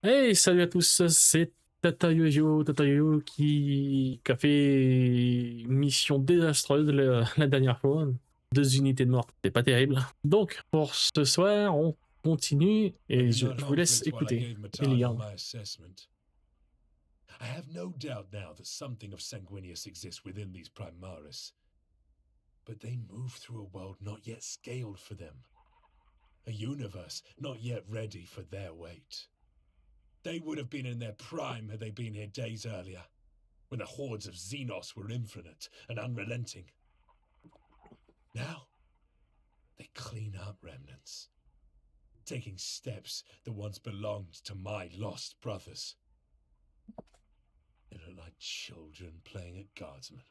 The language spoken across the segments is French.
Hey, salut à tous, c'est Tata Yo qui a fait une mission désastreuse la dernière fois. 2 unités de mort, c'est pas terrible. Donc, pour ce soir, on continue I et did je not vous laisse conflict while I écouter gave et lire. Matano my assessment. I have no doubt now that something of Sanguinius exists within these Primaris. But they move through a world not yet scaled for them. A universe not yet ready for their weight. They would have been in their prime had they been here days earlier, when the hordes of Xenos were infinite and unrelenting. Now, they clean up remnants, taking steps that once belonged to my lost brothers. They look like children playing at guardsmen.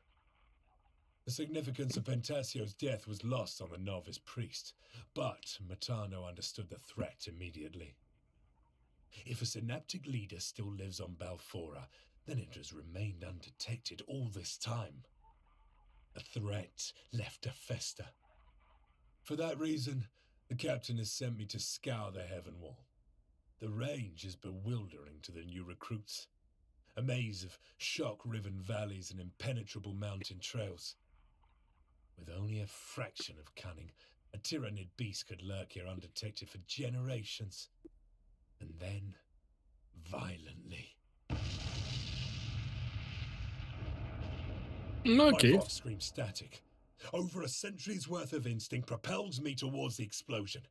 The significance of Pentasio's death was lost on the novice priest, but Matano understood the threat immediately. If a synaptic leader still lives on Balfora, then it has remained undetected all this time. A threat left to fester. For that reason, the captain has sent me to scour the heaven wall. The range is bewildering to the new recruits. A maze of shock-riven valleys and impenetrable mountain trails. With only a fraction of cunning, a tyrannid beast could lurk here undetected for generations. And then, violently. My Ok. heart screams static. Over a century's worth of instinct propels me towards the explosion.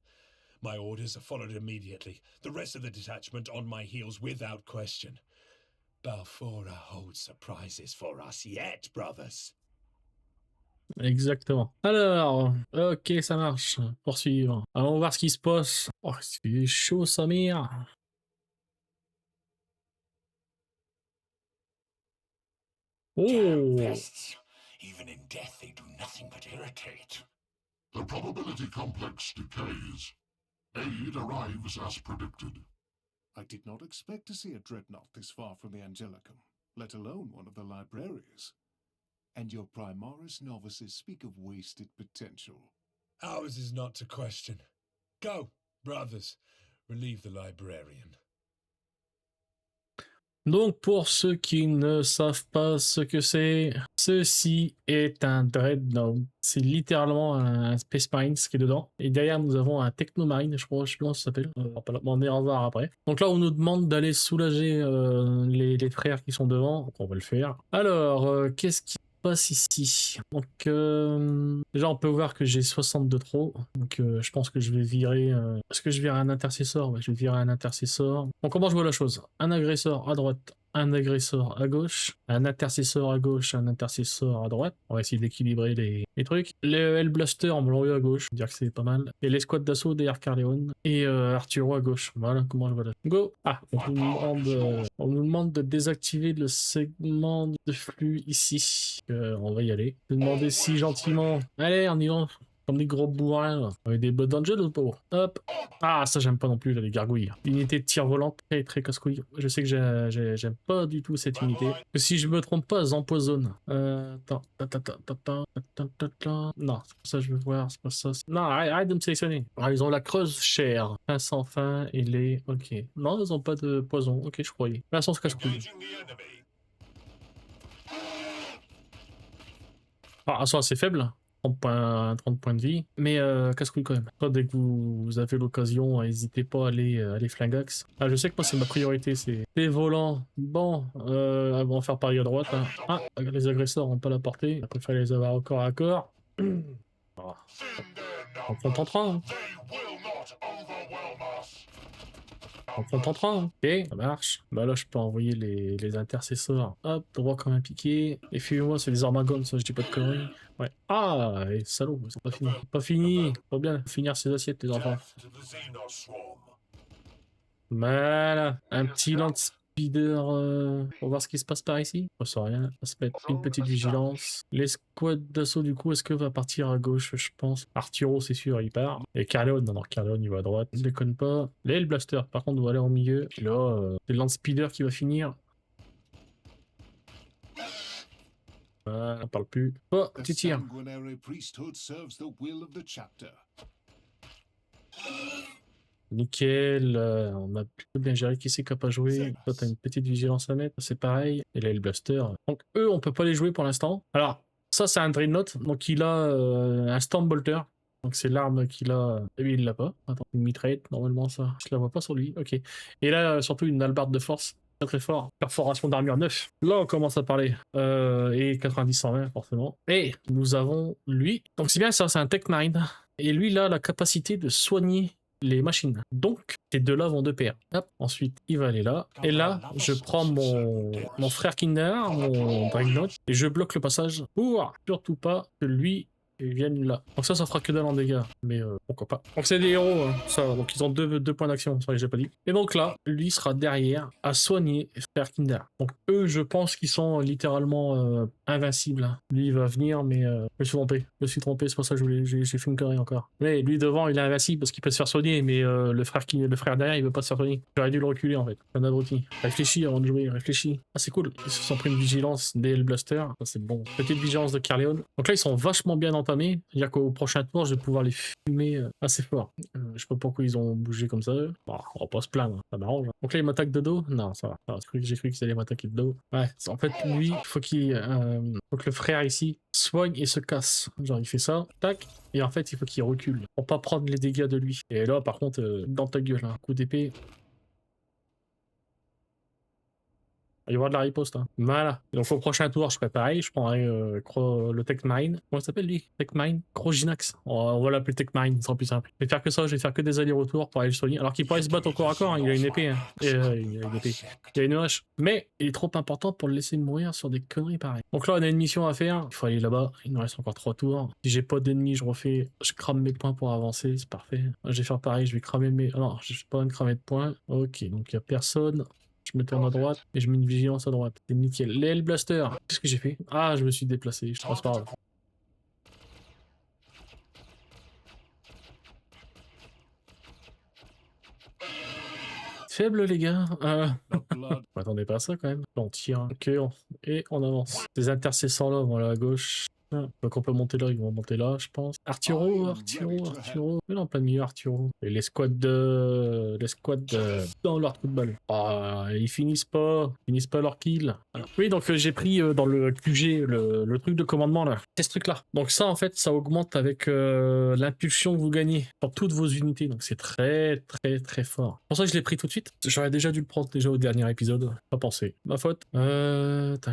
My orders are followed immediately, the rest of the detachment on my heels without question. Balfora holds surprises for us yet, brothers. Exactement. Alors, ok, ça marche. Poursuivre. Allons voir ce qui se passe. Oh, c'est chaud, Samir. Damn Oh, pests! Even in death, they do nothing but irritate. The probability complex decays. Aid arrives as predicted. I did not expect to see a dreadnought this far from the Angelicum, let alone one of the libraries. And your Primaris novices speak of wasted potential. Ours is not to question. Go, brothers, relieve the librarian. donc, pour ceux qui ne savent pas ce que c'est, ceci est un Dreadnought. C'est littéralement un Space Marine qui est dedans. Et derrière, nous avons un Technomarine, je sais plus comment ça s'appelle. On est en voir après. Donc là, on nous demande d'aller soulager les frères qui sont devant. Donc on va le faire. Alors, qu'est-ce qui passe ici? Donc, déjà, on peut voir que j'ai 62 trop. Donc, je pense que je vais virer. Est-ce que je vire un intercesseur? Ouais, je vais virer un intercesseur. Donc, comment je vois la chose? Un agresseur à droite, un agresseur à gauche, un intercesseur à gauche, un intercesseur à droite. On va essayer d'équilibrer les trucs. Le Hellblaster en blanc à gauche, on va dire que c'est pas mal. Et les squads d'assaut derrière Carleon. Et Arturo à gauche. Voilà comment je vois la chose. Go! Ah, on nous demande de désactiver le segment de flux ici. On va y aller. Je vais demander si gentiment. Allez, on y va. Comme des gros bourrins, là. Avec des bottes d'angel ou pas? Hop. Ah, ça j'aime pas non plus, là, les gargouilles. Unité de tir volant, très très casse-couille. Je sais que j'aime pas du tout cette unité. Si je me trompe pas, elles empoisonnent. Attends. Non, c'est pas ça que je veux voir, c'est pas ça. Non, arrête de me sélectionner. Ah, ils ont la creuse chère. Fin sans fin et les... Ok. Non, ils ont pas de poison. Ok, je croyais. Là, sans se casse-couille. Engaging the enemy. Ah, ça, c'est faible. 30 points de vie. Mais casse-couille quand même. Dès que vous avez l'occasion, n'hésitez pas à aller flingax. Ah, je sais que moi, c'est ma priorité, c'est les volants. Bon, elles vont faire pareil à droite. Hein. Ah, les agresseurs n'ont pas la portée. Je préfère les avoir au corps à corps. Ah, on prend en train. Hein. On prend en train. Hein. Ok, ça marche. Bah là, je peux envoyer les intercesseurs. Hop, droit comme un piqué. Et fuis-moi, c'est des armagones, ça, je dis pas de conneries. Ouais. Ah, les salauds, c'est pas fini. Pas fini. Faut bien finir ces assiettes, les enfants. Death to the Xenos swarm. Voilà. Un petit lance speeder pour voir ce qui se passe par ici. On sait rien. On va se mettre une petite vigilance. Les squads d'assaut, du coup, est-ce que va partir à gauche, je pense. Arturo, c'est sûr, il part. Et Carleon, non, Carleon, il va à droite. Ne déconne pas. Les Hellblaster, par contre, doit aller au milieu. Et là, c'est le lance speeder qui va finir. On parle plus. Oh, The tu tires. sanguinary priesthood serves the will of the chapter. Nickel, on a plutôt bien géré qui c'est qui a pas joué. Toi, t'as une petite vigilance à mettre, c'est pareil. Et là, le blaster. Donc, eux, on peut pas les jouer pour l'instant. Alors, ça, c'est un Dreadnought. Donc, il a un Stormbolter. Donc, c'est l'arme qu'il a. Et lui, il l'a pas. Attends, une mitraillette, normalement, ça. Je la vois pas sur lui. Ok. Et là, surtout, une hallebarde de force. Très très fort. Perforation d'armure 9. Là, on commence à parler. Et 90-120, forcément. Et nous avons lui. Donc, c'est bien ça, c'est un Tech 9. Et lui, il a la capacité de soigner les machines. Donc, ces deux-là vont de pair. Hop, ensuite, il va aller là. Et là, je prends mon frère Kinder, mon Dreadnought, et je bloque le passage pour surtout pas que lui vienne là. Donc ça fera que dalle en dégâts. Mais pourquoi pas. Donc c'est des héros, hein, ça. Donc ils ont deux points d'action, ça j'ai pas dit. Et donc là, lui sera derrière à soigner frère Kinder. Donc eux, je pense qu'ils sont littéralement invincibles. Hein. Lui, il va venir, mais je me suis trompé, c'est pour ça que j'ai fait une connerie encore. Mais lui devant, il est invincible parce qu'il peut se faire soigner, mais le frère derrière, il veut pas se faire soigner. J'aurais dû le reculer en fait. Un abruti. Réfléchis avant de jouer, réfléchis. Ah, c'est cool. Ils se sont pris une vigilance des Blaster. Ça, c'est bon. Petite vigilance de Carleon. Donc là, ils sont vachement bien entamés. C'est-à-dire qu'au prochain tour, je vais pouvoir les fumer assez fort. Je sais pas pourquoi ils ont bougé comme ça. Bon, on va pas se plaindre, ça m'arrange. Donc là, il m'attaque de dos. Non, ça va. J'ai cru qu'ils allaient m'attaquer de dos. Ouais, en fait, lui, faut que le frère ici soigne et se casse. Genre, il fait ça, tac, et en fait, il faut qu'il recule pour pas prendre les dégâts de lui. Et là, par contre, dans ta gueule, hein, coup d'épée. Il va y avoir de la riposte. Hein. Voilà. Donc au prochain tour, je ferai pareil. Je prendrai le Tech Mine. Comment il s'appelle lui? Tech Mine Croginax. On va l'appeler Tech Mine, ce sera plus simple. Je vais faire que ça, je vais faire que des allers-retours pour aller le soigner. Alors qu'il pourrait se battre au corps à corps, hein. Il a une épée. Hein. Il a une épée. Il a une hache. Mais il est trop important pour le laisser mourir sur des conneries pareilles. Donc là, on a une mission à faire. Il faut aller là-bas. Il nous reste encore 3 tours. Si j'ai pas d'ennemis, je crame mes points pour avancer. C'est parfait. Je vais faire pareil. Je vais cramer mes. Ah non, je vais pas me cramer de points. Ok, donc il n'y a personne. Je me tourne à droite et je mets une vigilance à droite. C'est nickel. Les Blaster. Qu'est-ce que j'ai fait? Ah, je me suis déplacé. Je passe pas grave. Faible, les gars. M'attendez pas à ça quand même. On tire. Ok, et on avance. Ces intercesseurs là vont aller à gauche. Donc on peut monter là, ils vont monter là, je pense. Arturo. Mais non, pas mieux Arturo. Et les squads dans leur coup de balle. Ah, ils finissent pas leur kill. Alors, oui, donc j'ai pris dans le QG le truc de commandement là. C'est ce truc là. Donc ça en fait, ça augmente avec l'impulsion que vous gagnez pour toutes vos unités. Donc c'est très très très fort. Pour ça je l'ai pris tout de suite. J'aurais déjà dû le prendre déjà au dernier épisode. Pas pensé. Ma faute.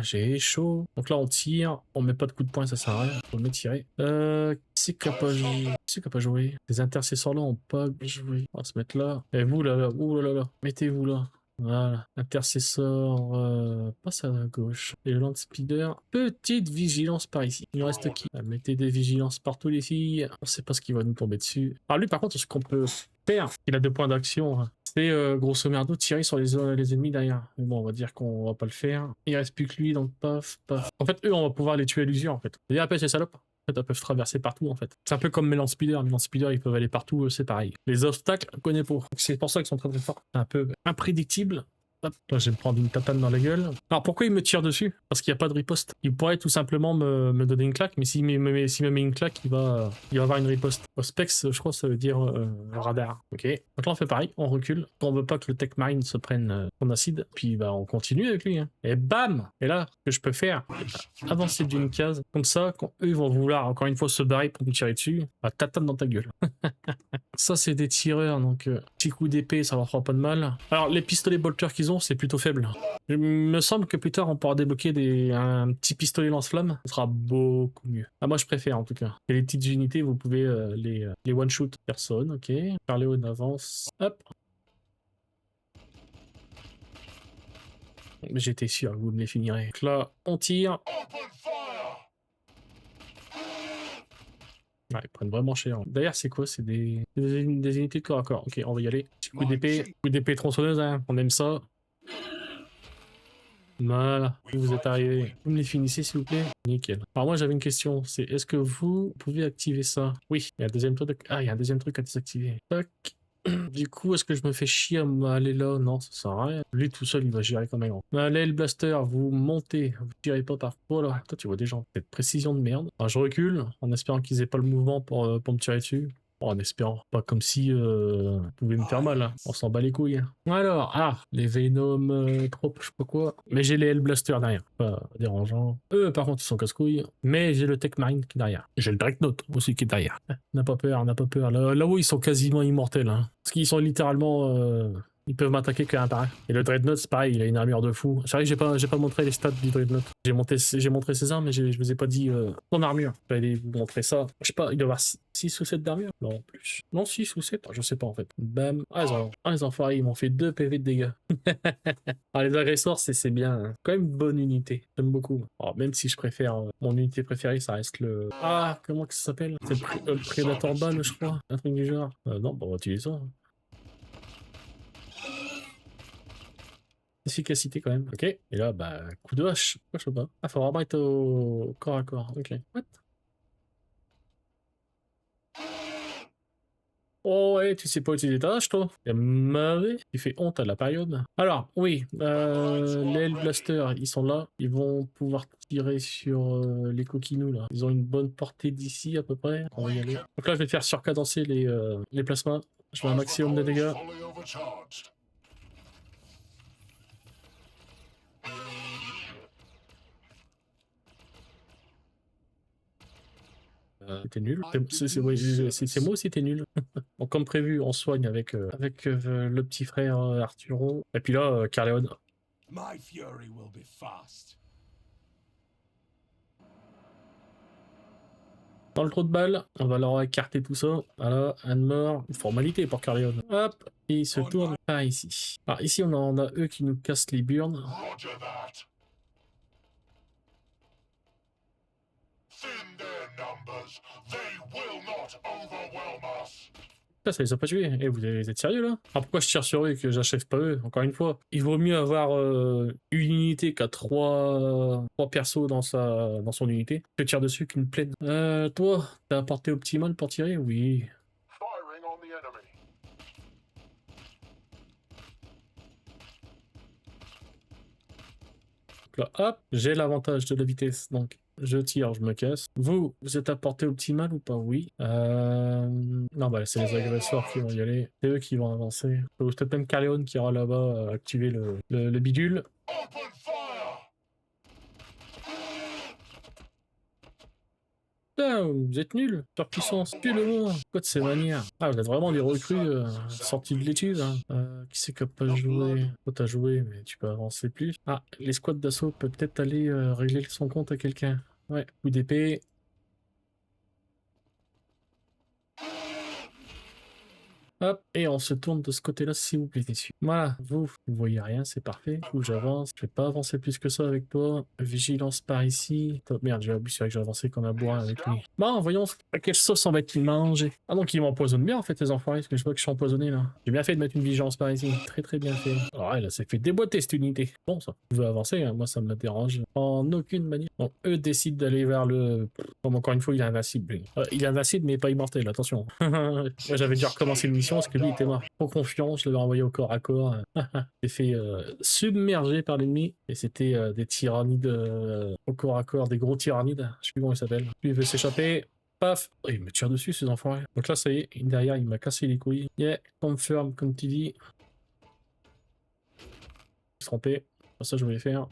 J'ai chaud. Donc là on tire. On met pas de coup de poing, ça sert à rien. Faut le tirer. Qui c'est qui a pas joué? Les intercesseurs là ont pas joué. On va se mettre là. Et vous là. Ouh là là. Mettez-vous là. Voilà, intercesseur, passe à gauche. Et le land speeder, petite vigilance par ici. Il reste qui? Mettez des vigilances partout les filles. On sait pas ce qui va nous tomber dessus. Alors lui par contre, ce qu'on peut faire, il a 2 points d'action. Hein. C'est grosso merdo tirer sur les ennemis derrière. Mais bon, on va dire qu'on va pas le faire. Il reste plus que lui, donc paf. En fait, eux, on va pouvoir les tuer à l'usure en fait. Et après, ces salopes. En fait, elles peuvent traverser partout en fait. C'est un peu comme mes lance-speeders. Les lance-speeders, ils peuvent aller partout, c'est pareil. Les obstacles, on connaît pas. C'est pour ça qu'ils sont très très forts. C'est un peu imprédictible. Hop, là, je vais me prendre une tatane dans la gueule. Alors pourquoi il me tire dessus? Parce qu'il n'y a pas de riposte. Il pourrait tout simplement me donner une claque, mais s'il me met une claque, il va avoir une riposte. Auspex, je crois, ça veut dire radar. Ok. Donc là, on fait pareil, on recule. Quand on veut pas que le Tech Mine se prenne son acide, puis bah, on continue avec lui. Hein. Et bam! Et là, ce que je peux faire, avancer d'une case. Comme ça, quand eux vont vouloir encore une fois se barrer pour me tirer dessus, bah, tatane dans ta gueule. Ça, c'est des tireurs, donc petit coup d'épée, ça leur fera pas de mal. Alors, les pistolets bolters qu'ils ont, c'est plutôt faible. Il me semble que plus tard, on pourra débloquer un petit pistolet lance-flamme. Ce sera beaucoup mieux. Ah, moi, je préfère, en tout cas. Et les petites unités, vous pouvez les one-shoot. Personne, ok. Carléon avance. Hop. J'étais sûr que vous me les finirez. Donc là, on tire. Ouais, ils prennent vraiment cher. D'ailleurs, c'est quoi? C'est des unités de corps à corps. Ok, on va y aller. Petit coup d'épée tronçonneuse, hein. On aime ça. Voilà, vous êtes arrivés. Vous me les finissez, s'il vous plaît? Nickel. Alors moi, j'avais une question. C'est est-ce que vous pouvez activer ça? Oui, il y a un deuxième truc. Ah, il y a un deuxième truc à désactiver. Tac. Du coup, est-ce que je me fais chier à aller là? Non, ça sert à rien. Lui tout seul, il va gérer comme un grand. Allez, le blaster, vous montez. Vous tirez pas par... Voilà, toi tu vois des gens. Cette précision de merde. Alors, je recule, en espérant qu'ils aient pas le mouvement pour me tirer dessus. En espérant. Pas comme si vous pouvez me faire mal, hein. On s'en bat les couilles. Alors, les Venom trop, je sais pas quoi. Mais j'ai les Hellblaster derrière. Pas dérangeant. Eux, par contre, ils sont casse-couilles. Mais j'ai le Tech Marine qui est derrière. J'ai le Dreadnought aussi qui est derrière. N'a pas peur, n'a pas peur. Là-haut, ils sont quasiment immortels. Hein. Parce qu'ils sont littéralement... Ils peuvent m'attaquer qu'un par un. Et le Dreadnought, c'est pareil, il a une armure de fou. C'est vrai que j'ai pas montré les stats du Dreadnought. J'ai montré ses armes, mais je vous ai pas dit son armure. J'allais vous montrer ça. Je sais pas, il doit avoir 6 ou 7 d'armure. Non, plus. Non, 6 ou 7, je sais pas en fait. Bam. Les enfoirés, ils m'ont fait 2 PV de dégâts. Les agresseurs, c'est bien. Hein. Quand même une bonne unité. J'aime beaucoup. Alors, même si je préfère... mon unité préférée, ça reste le... comment que ça s'appelle? C'est le Predator Ban, je crois. Un truc du genre. Non, bah on va utiliser ça. Efficacité quand même, ok. Et là, bah, coup de hache, je sais pas. Faut vraiment être au corps à corps, ok. What? Oh ouais, tu sais pas utiliser ta hache, toi? T'es mauvais, tu fais honte à la période. Alors, oui, les Hellblasters, ils sont là. Ils vont pouvoir tirer sur les coquinous, là. Ils ont une bonne portée d'ici, à peu près. On va y aller. Donc là, je vais faire surcadencer les plasmas. Je veux un maximum de dégâts. C'était nul. C'est moi aussi, t'es nul. Donc, comme prévu, on soigne avec le petit frère Arturo. Et puis là, Carleon. My fury will be fast. Dans le trou de balle, on va leur écarter tout ça. Voilà, un de mort. Une formalité pour Carleon. Hop, et il se tourne par ici. Alors ici, on a eux qui nous cassent les burnes. Roger that. Thin their numbers. They will not overwhelm us. Ça les a pas tués. Et vous êtes sérieux là? Alors pourquoi je tire sur eux et que j'achève pas eux? Encore une fois, il vaut mieux avoir une unité qui a 3 persos dans son unité que tire dessus qu'une plaine. Toi, t'as un portée optimale pour tirer? Oui. Firing on the enemy. Donc là, hop, j'ai l'avantage de la vitesse, donc je tire, je me casse. Vous êtes à portée optimale ou pas? Oui. Non, bah c'est les agresseurs qui vont y aller. C'est eux qui vont avancer. Peut-être même Carleon qui ira là-bas activer le bidule. Open fire. Putain, vous êtes nuls. Sur puissance, tuez-le-moi. Quoi de ces manières? Vous êtes vraiment des recrues sortis de l'étude. Hein. Qui c'est qui a pas joué? Toi t'as joué, mais tu peux avancer plus. Les squads d'assaut peuvent peut-être aller régler son compte à quelqu'un. Ouais, coup d'épée. Hop, et on se tourne de ce côté-là, s'il vous plaît, dessus. Voilà, vous voyez rien, c'est parfait. Du coup, j'avance. Je vais pas avancer plus que ça avec toi. Vigilance par ici. Merde, j'ai oublié, c'est vrai que j'ai avancé comme un bourrin avec lui. Bon, voyons à quelle sauce on va être mangé. Ah, donc ils m'empoisonnent bien, en fait, les enfoirés, parce que je vois que je suis empoisonné, là. J'ai bien fait de mettre une vigilance par ici. Très, très bien fait. Alors, là, ça fait déboîter cette unité. Bon, ça. Vous pouvez avancer, hein. Moi, ça me dérange en aucune manière. Donc, eux décident d'aller vers le... Comme encore une fois, il est invincible, lui. Il est invincible, mais pas immortel, attention. Moi, j'avais déjà recommencé l'émission parce que lui, il était mort. Trop confiant, je l'avais envoyé au corps à corps. J'ai fait submerger par l'ennemi. Et c'était des tyrannides au corps à corps, des gros tyrannides. Je sais plus comment ils s'appellent. Lui, il veut s'échapper. Paf! Oh, il me tire dessus, ces enfoirés. Donc là, ça y est, derrière, il m'a cassé les couilles. Yeah, confirm, comme tu dis. Je suis trompé. Ça, je voulais faire.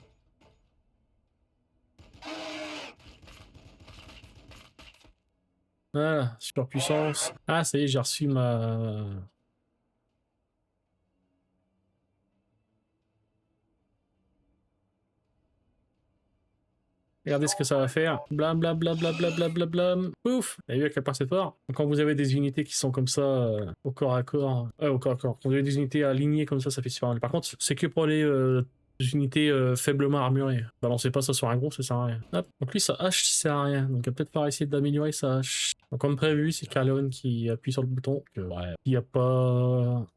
Voilà, super puissance. Ça y est, j'ai reçu ma... Regardez ce que ça va faire. Blam blam blam blam blam blam blam blam. Pouf! Vous avez vu à quel point c'est fort? Donc, quand vous avez des unités qui sont comme ça, au corps à corps... au corps à corps. Quand vous avez des unités alignées comme ça fait super mal. Par contre, c'est que pour les unités faiblement armurées. Balancez pas ça sur un gros, ça sert à rien. Hop. Donc lui, sa hache sert à rien. Donc il va peut-être falloir essayer d'améliorer sa hache. Donc comme prévu, c'est Carleon qui appuie sur le bouton. Ouais. Il n'y a pas...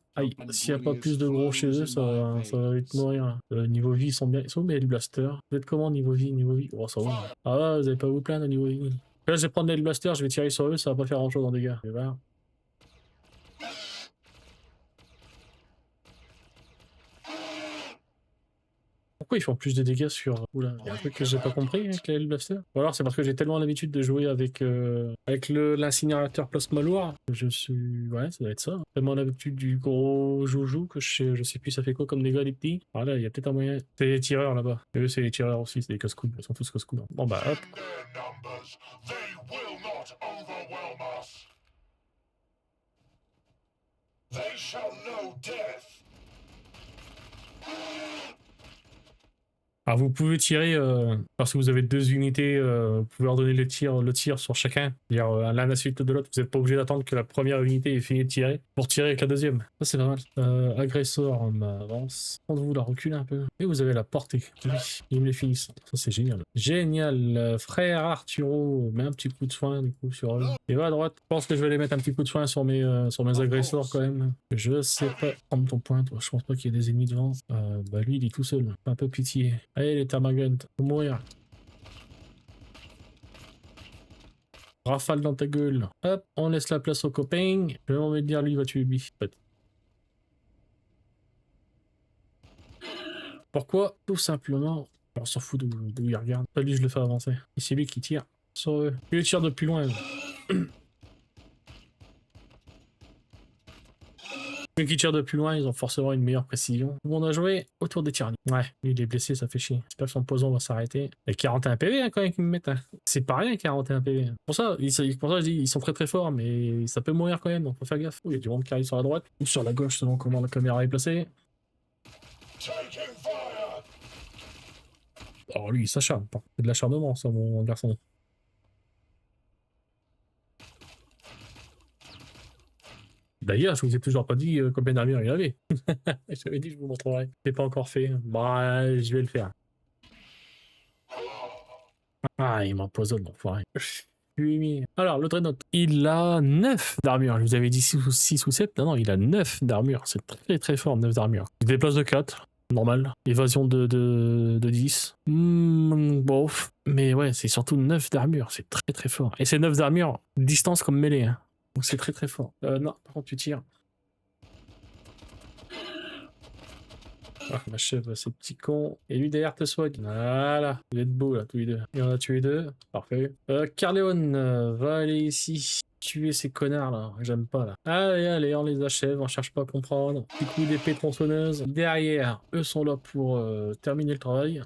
s'il n'y a pas plus de gros chez eux, ça va vite mourir. Niveau vie, ils sont bien. Ils sont où mes blasters? Vous êtes comment niveau vie? Oh, ça va. Vous n'allez pas vous plaindre au niveau vie. Là, je vais prendre les blasters, je vais tirer sur eux, ça va pas faire grand chose en dégâts. Et voilà. pourquoi ils font plus de dégâts sur... Oula, il y a un truc que j'ai pas compris avec les Blaster. Ou alors c'est parce que j'ai tellement l'habitude de jouer avec l'incinérateur plasma lourd. Je suis... Ouais, ça doit être ça. Tellement l'habitude du gros joujou que je sais plus ça fait quoi comme dégâts les petits. Ah là, il y a peut-être un moyen. C'est les tireurs là-bas. Et eux, c'est les tireurs aussi, c'est des casse-couilles. Ils sont tous casse-couilles. Bon bah hop. In their numbers, they will not overwhelm us. They shall know death. Alors vous pouvez tirer, parce que vous avez 2 unités, vous pouvez leur donner le tir sur chacun. C'est-à-dire l'un à la suite de l'autre, vous n'êtes pas obligé d'attendre que la première unité ait fini de tirer pour tirer avec la deuxième. Ça c'est pas mal. Agresseur, on avance. On vous la recule un peu. Et vous avez la portée. Oui, ils me les finissent. Ça c'est génial. Génial. Frère Arturo, met un petit coup de soin du coup sur eux. Et va à droite. Je pense que je vais les mettre un petit coup de soin sur mes agresseurs quand même. Je sais pas. Prendre ton point, toi. Je pense pas qu'il y ait des ennemis devant. Bah lui il est tout seul. Un peu pitié. Allez les Termagant, faut mourir. Rafale dans ta gueule. Hop, on laisse la place aux copains. Je vais envie de dire lui il va tuer lui. Pourquoi? Tout simplement, on s'en fout d'où il regarde. Pas lui je le fais avancer. Et c'est lui qui tire sur eux. Il tire depuis loin. Ceux qui tirent de plus loin, ils ont forcément une meilleure précision. On a joué autour des tyrannies. Ouais, lui il est blessé, ça fait chier. J'espère que son poison va s'arrêter. Et 41 PV hein, quand même qu'ils me mettent. Hein. C'est pas rien 41 PV. Pour ça, je dis, ils sont très très forts, mais ça peut mourir quand même, donc faut faire gaffe. Oh, il y a du monde qui arrive sur la droite ou sur la gauche selon comment la caméra est placée. Taking fire. Alors lui, il s'acharne. C'est de l'acharnement ça, mon garçon. D'ailleurs, je vous ai toujours pas dit combien d'armure il avait. J'avais dit que je vous montrerai. C'est pas encore fait. Bah, je vais le faire. Ah, il m'empoisonne, l'enfoiré. Alors, le Dreadnought, il a 9 d'armure. Je vous avais dit 6 ou 7. Non, non, il a 9 d'armure. C'est très très fort, 9 d'armure. Il se déplace de 4. Normal. Évasion de 10. Bof. Mais ouais, c'est surtout 9 d'armure. C'est très très fort. Et c'est 9 d'armure, distance comme mêlée. Hein. Donc c'est très très fort. Non, par contre tu tires. Ah, ma chèvre, ces petits cons. Et lui derrière te soigne. Voilà. Vous êtes beaux là, tous les deux. Et on a tué 2. Parfait. Carleon va aller ici. Tuer ces connards là. J'aime pas là. Allez, allez, on les achève. On cherche pas à comprendre. Petit coup d'épée tronçonneuse. Derrière, eux sont là pour terminer le travail.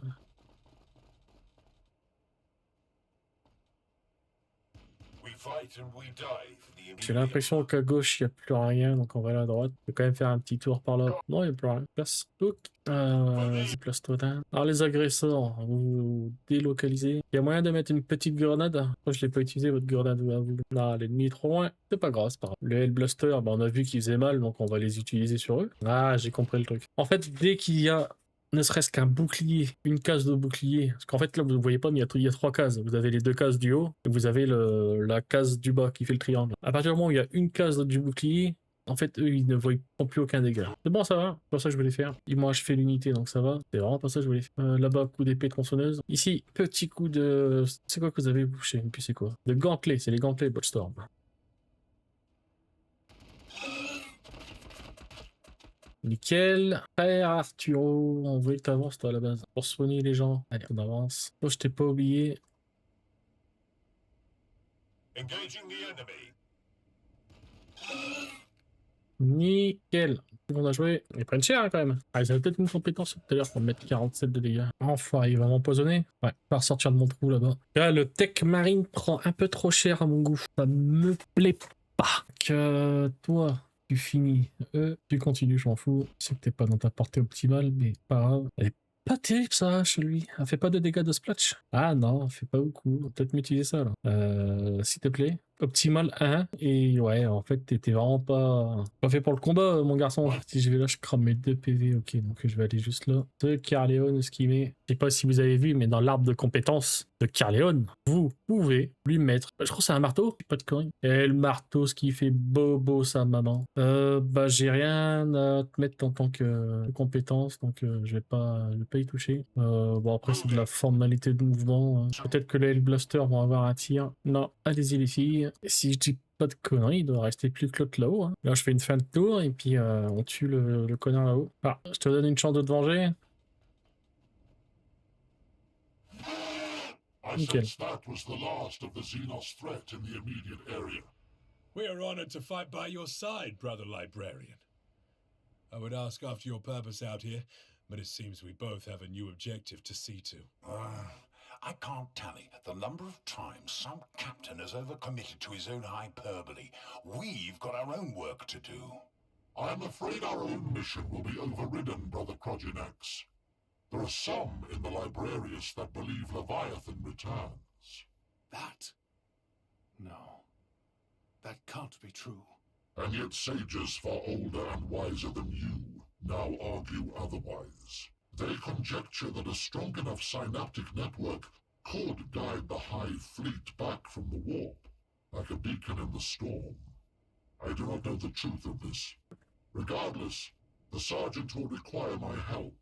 We fight and we die for the J'ai immediate. l'impression qu'à gauche, il n'y a plus rien, donc on va aller à droite. Je vais quand même faire un petit tour par là. Non, il n'y a plus rien. Place. Vas-y, place-toi down. Alors, les agresseurs, vous délocalisez. Il y a moyen de mettre une petite grenade. Moi, je ne l'ai pas utilisé, votre grenade, à vous. Là, l'ennemi est trop loin. C'est pas grave, c'est pas grave. Le Hellblaster, on a vu qu'ils faisaient mal, donc on va les utiliser sur eux. Ah, j'ai compris le truc. En fait, dès qu'il y a ne serait-ce qu'un bouclier, une case de bouclier. Parce qu'en fait, là, vous ne voyez pas, mais il y a 3 cases. Vous avez les 2 cases du haut, et vous avez la case du bas qui fait le triangle. À partir du moment où il y a une case du bouclier, en fait, eux, ils ne voient plus aucun dégât. C'est bon, ça va. C'est pas ça que je voulais faire. Ils m'ont achevé l'unité, donc ça va. C'est vraiment pas ça que je voulais faire. Là-bas, coup d'épée tronçonneuse. Ici, petit coup de... C'est quoi que vous avez bouché? Et puis c'est quoi? De gantelet. C'est les gantelets Boltstorm. Nickel. Frère Arturo, on voulait que t'avances toi à la base. Pour soigner les gens. Allez, on avance. Oh, je t'ai pas oublié. Engaging the enemy. Nickel. On a joué. Ils prennent cher hein, quand même. Ah, ils avaient peut-être une compétence tout à l'heure pour me mettre 47 de dégâts. Enfin, il va m'empoisonner. Ouais, pas ressortir de mon trou là-bas. Là, le Tech Marine prend un peu trop cher à mon goût. Ça me plaît pas. Que toi... Tu finis, tu continues, je m'en fous. C'est que t'es pas dans ta portée optimale, mais pas grave. Elle est pas terrible ça, chez lui. Elle fait pas de dégâts de splash. Ah non, elle fait pas beaucoup. Peut-être m'utiliser ça là. S'il te plaît. Optimal 1. Et ouais, en fait, t'étais vraiment pas fait pour le combat, mon garçon. Si je vais là, je crame mes 2 PV. Ok, donc je vais aller juste là. De Carleon, ce qu'il met. Je sais pas si vous avez vu, mais dans l'arbre de compétences de Carleon, vous pouvez lui mettre. Je crois que c'est un marteau, pas de conneries. Et le marteau, ce qui fait bobo sa maman. Bah, j'ai rien à te mettre en tant que compétence, donc je vais pas y toucher. Bon, après, c'est de la formalité de mouvement. Peut-être que les Hellblaster vont avoir un tir. Non, allez-y les filles. Et si je dis pas de conneries, il doit rester plus que l'autre là-haut. Hein. Là, je fais une fin de tour et puis on tue le connard là-haut. Ah, je te donne une chance de te venger. I Nickel. sense that was the last of the Xenos threat in the immediate area. We are honored to fight by your side, brother librarian. I would ask after your purpose out here, but it seems we both have a new objective to see to. I can't tally the number of times some captain has overcommitted to his own hyperbole. We've got our own work to do. I'm afraid our own mission will be overridden, Brother Proginax. There are some in the Librarius that believe Leviathan returns. That? No. That can't be true. And yet sages far older and wiser than you now argue otherwise. They conjecture that a strong enough synaptic network could guide the Hive fleet back from the warp, like a beacon in the storm. I do not know the truth of this. Regardless, the Sergeant will require my help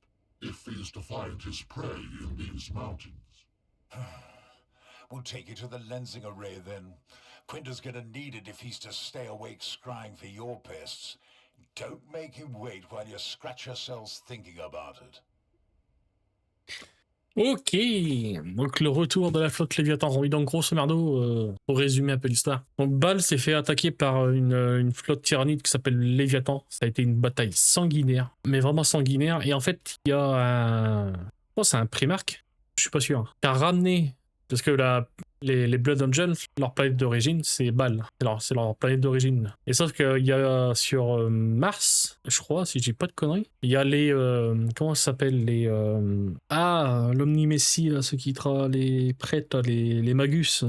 if he is to find his prey in these mountains. We'll take you to the lensing array then. Quinter's gonna need it if he's to stay awake scrying for your pests. Don't make him wait while you scratch yourselves thinking about it. Ok, donc le retour de la flotte Léviathan. Oui, donc grosso merdo, pour résumer un peu l'histoire. Donc Bal s'est fait attaquer par une flotte tyrannide qui s'appelle Léviathan. Ça a été une bataille sanguinaire, mais vraiment sanguinaire. Et en fait, il y a un... Oh, c'est un Primarch, je suis pas sûr, qui a ramené... Parce que les Blood Angels, leur planète d'origine, c'est Bal. C'est leur planète d'origine. Et sauf qu'il y a sur Mars, je crois, si je dis pas de conneries, il y a les... comment ça s'appelle les... l'Omni-Messie, là, ceux qui les prêtres, là, les Magus.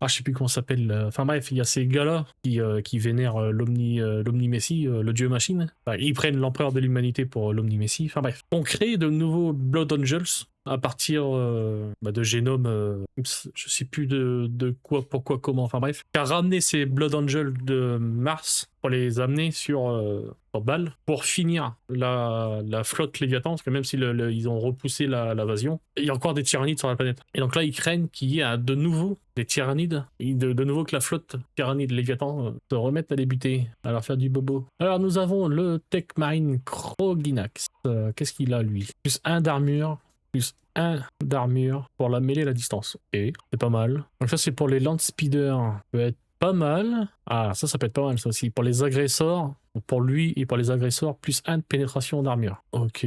Je sais plus comment ça s'appelle. Enfin bref, il y a ces gars-là qui vénèrent l'Omni-Messie, le dieu machine. Enfin, ils prennent l'empereur de l'humanité pour l'Omni-Messie. Enfin bref. On crée de nouveaux Blood Angels à partir de génomes, je sais plus de quoi, pourquoi, comment, enfin bref, qui a ramené ces Blood Angels de Mars pour les amener sur Bal pour finir la flotte Léviathan, parce que même si ils ont repoussé l'invasion, il y a encore des tyrannides sur la planète. Et donc là, ils craignent qu'il y ait de nouveau des tyrannides, et de nouveau que la flotte tyrannide Léviathan se remette à les buter, à leur faire du bobo. Alors nous avons le Tech Marine Proginax. Qu'est-ce qu'il a lui? Plus 1 d'armure, plus 1 d'armure pour la mêlée à la distance. Ok, c'est pas mal. Donc ça c'est pour les Land Speeder. Ça peut être pas mal. Ah, ça peut être pas mal ça aussi. Pour les agresseurs, pour lui et pour les agresseurs, plus 1 de pénétration d'armure. Ok,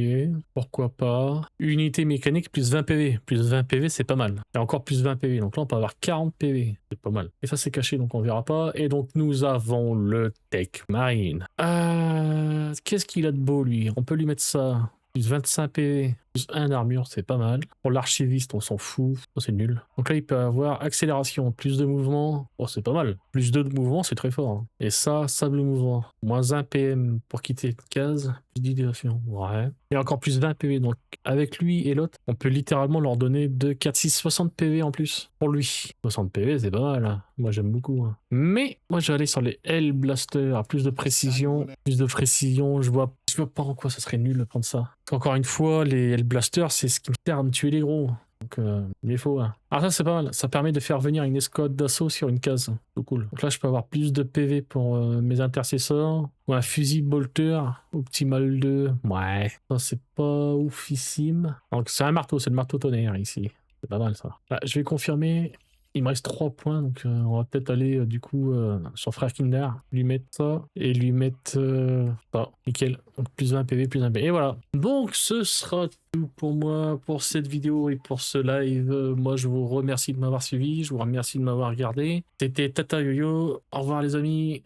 pourquoi pas. Unité mécanique, plus 20 PV. Plus 20 PV, c'est pas mal. Et encore plus 20 PV. Donc là, on peut avoir 40 PV. C'est pas mal. Et ça, c'est caché, donc on verra pas. Et donc, nous avons le Tech Marine. Qu'est-ce qu'il a de beau, lui? On peut lui mettre ça. Plus 25 PV, plus 1 d'armure, c'est pas mal. Pour l'archiviste, on s'en fout, c'est nul. Donc là, il peut avoir accélération, plus de mouvement, oh c'est pas mal. Plus 2 de mouvement, c'est très fort. Hein. Et ça, sable mouvement. Moins 1 PM pour quitter une case, plus d'idéation, ouais. Et encore plus 20 PV, donc avec lui et l'autre, on peut littéralement leur donner 2, 4, 6, 60 PV en plus. Pour lui. 60 PV, c'est pas mal, hein. Moi j'aime beaucoup. Hein. Mais, moi je vais aller sur les Hellblaster, plus de précision, je vois pas en quoi ça serait nul de prendre ça. Encore une fois, les Hellblasters, c'est ce qui me sert à me tuer les gros. Donc, il est faux. Hein. Alors ça, c'est pas mal. Ça permet de faire venir une escouade d'assaut sur une case. C'est cool. Donc là, je peux avoir plus de PV pour mes intercesseurs. Ou un fusil bolter. Optimal 2. Ouais. Ça, c'est pas oufissime. Donc, c'est un marteau. C'est le marteau tonnerre, ici. C'est pas mal, ça. Là, je vais confirmer. Il me reste 3 points, donc on va peut-être aller du coup sur Frère Kinder, lui mettre ça, et lui mettre ça, nickel, donc plus 20 PV, plus 1 PV, et voilà. Donc ce sera tout pour moi, pour cette vidéo et pour ce live. Moi je vous remercie de m'avoir suivi, je vous remercie de m'avoir regardé. C'était Tata Yo-Yo, au revoir les amis.